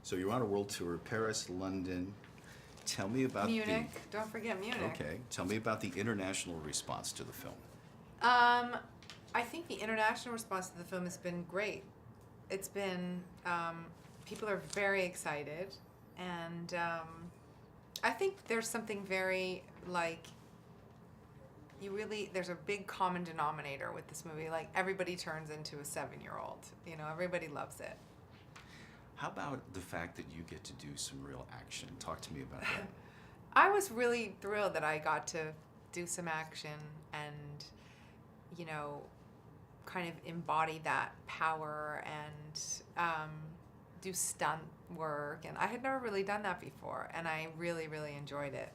So you're on a world tour, Paris, London. Tell me about Munich. Don't forget Munich. Okay. Tell me about the international response to the film. I think the international response to the film has been great. It's been, people are very excited, and I think there's something very, like, there's a big common denominator with this movie. Like, everybody turns into a 7-year-old. You know, everybody loves it. How about the fact that you get to do some real action? Talk to me about that. I was really thrilled that I got to do some action and, you know, kind of embody that power and do stunt work. And I had never really done that before, and I really, really enjoyed it.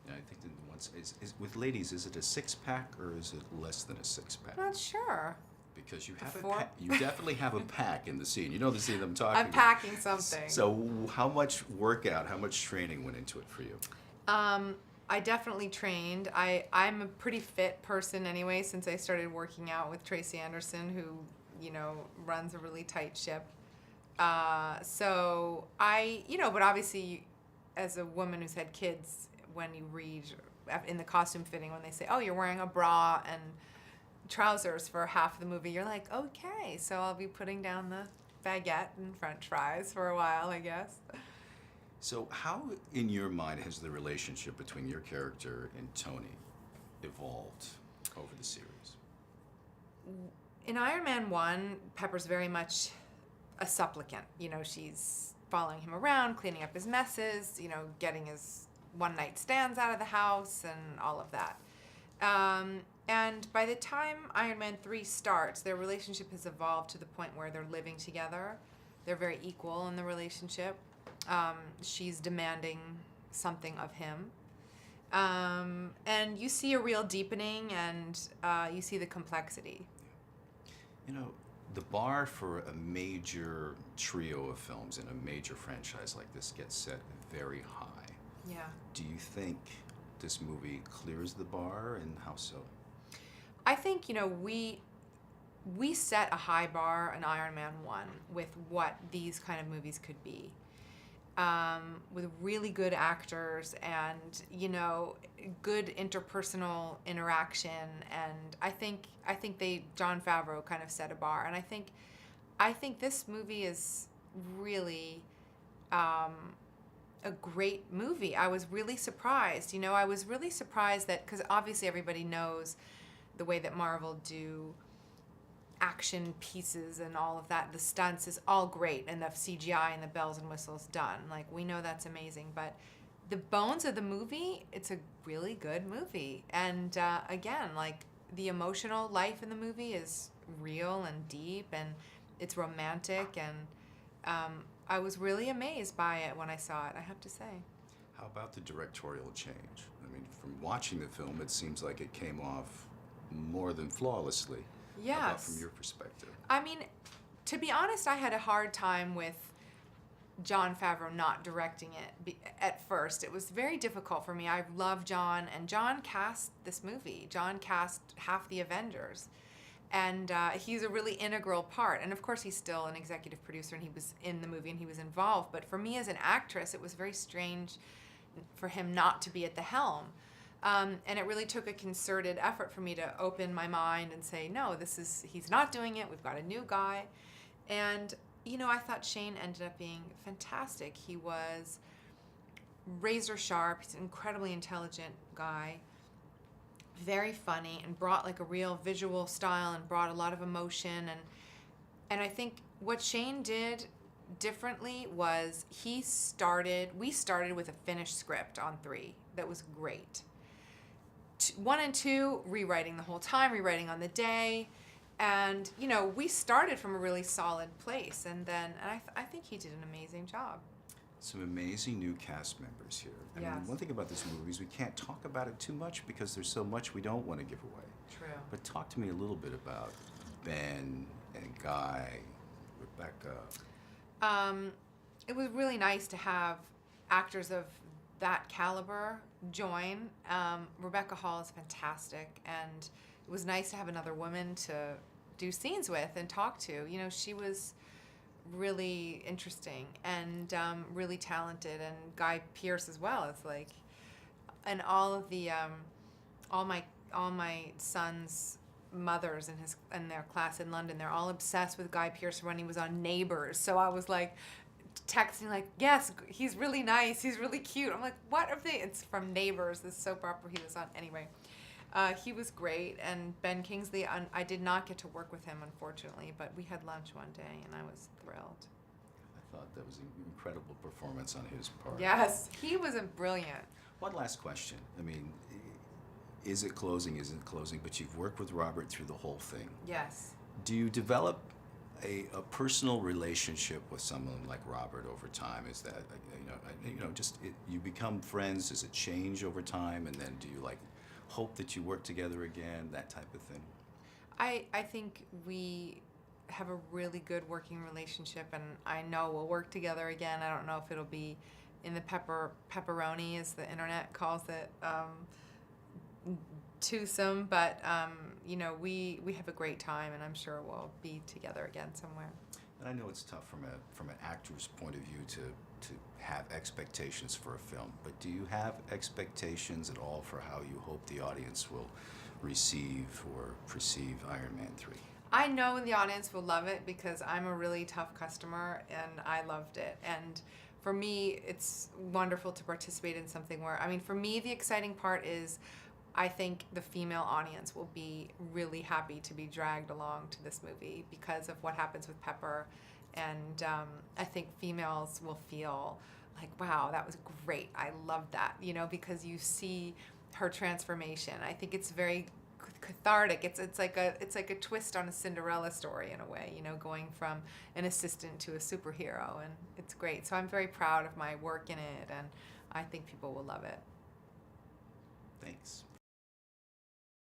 Yeah, I think that once is with ladies, is it a 6-pack or is it less than a 6-pack? Not sure. Because you have you definitely have a pack in the scene. You know the scene I'm talking I'm about. packing something. So how much workout, how much training went into it for you? I definitely trained. I'm a pretty fit person anyway, since I started working out with Tracy Anderson, who, you know, runs a really tight ship. So but obviously, as a woman who's had kids, when you read in the costume fitting, when they say, oh, you're wearing a bra and trousers for half the movie, you're like, okay, so I'll be putting down the baguette and french fries for a while, I guess. So how, in your mind, has the relationship between your character and Tony evolved over the series? In Iron Man 1, Pepper's very much a supplicant. You know, she's following him around, cleaning up his messes, you know, getting his one-night stands out of the house and all of that. And by the time Iron Man 3 starts, their relationship has evolved to the point where they're living together. They're very equal in the relationship. She's demanding something of him. And you see a real deepening, and you see the complexity. You know, the bar for a major trio of films in a major franchise like this gets set very high. Yeah. Do you think this movie clears the bar, and how so? I think, you know, we set a high bar in Iron Man 1 with what these kind of movies could be. With really good actors and, you know, good interpersonal interaction, and I think Jon Favreau kind of set a bar, and I think this movie is really a great movie. I was really surprised. You know, I was really surprised that, because obviously everybody knows the way that Marvel do action pieces and all of that, the stunts is all great, and the CGI and the bells and whistles done. Like, we know that's amazing, but the bones of the movie, it's a really good movie. And again, like, the emotional life in the movie is real and deep, and it's romantic, and I was really amazed by it when I saw it, I have to say. How about the directorial change? I mean, from watching the film, it seems like it came off more than flawlessly. Yes. How about from your perspective? I mean, to be honest, I had a hard time with Jon Favreau not directing it at first. It was very difficult for me. I love Jon, and Jon cast this movie. Jon cast half the Avengers, and he's a really integral part. And of course, he's still an executive producer, and he was in the movie, and he was involved. But for me as an actress, it was very strange for him not to be at the helm. And it really took a concerted effort for me to open my mind and say, no, he's not doing it. We've got a new guy. And, you know, I thought Shane ended up being fantastic. He was razor sharp. He's an incredibly intelligent guy, very funny, and brought like a real visual style and brought a lot of emotion. And I think what Shane did differently was we started with a finished script on 3 that was great. 1 and 2, rewriting the whole time, rewriting on the day. And, you know, we started from a really solid place. And I think he did an amazing job. Some amazing new cast members here. I mean, one thing about this movie is we can't talk about it too much because there's so much we don't want to give away. True. But talk to me a little bit about Ben and Guy, Rebecca. It was really nice to have actors of that caliber join. Rebecca Hall is fantastic, and it was nice to have another woman to do scenes with and talk to. You know, she was really interesting and really talented, and Guy Pearce as well. It's like, and all of the all my sons' mothers in their class in London, they're all obsessed with Guy Pearce when he was on Neighbours. So I was like texting like, yes, he's really nice, he's really cute. I'm like, what are they? It's from Neighbours, this soap opera he was on. Anyway, he was great. And Ben Kingsley, I did not get to work with him, unfortunately, but we had lunch one day and I was thrilled. I thought that was an incredible performance on his part. Yes, he was brilliant. One last question. I mean, is it closing? Isn't it closing? But you've worked with Robert through the whole thing. Yes. Do you develop a personal relationship with someone like Robert over time? Is that, you become friends? Does it change over time? And then do you hope that you work together again? That type of thing. I think we have a really good working relationship, and I know we'll work together again. I don't know if it'll be in the pepperoni, as the internet calls it, twosome, but we have a great time, and I'm sure we'll be together again somewhere. And I know it's tough from an actor's point of view to have expectations for a film, but do you have expectations at all for how you hope the audience will receive or perceive Iron Man 3? I know the audience will love it because I'm a really tough customer and I loved it. And for me, it's wonderful to participate in something where, for me, the exciting part is I think the female audience will be really happy to be dragged along to this movie because of what happens with Pepper. And I think females will feel like, wow, that was great. I love that, because you see her transformation. I think it's very cathartic. It's like a twist on a Cinderella story in a way, going from an assistant to a superhero, and it's great. So I'm very proud of my work in it, and I think people will love it.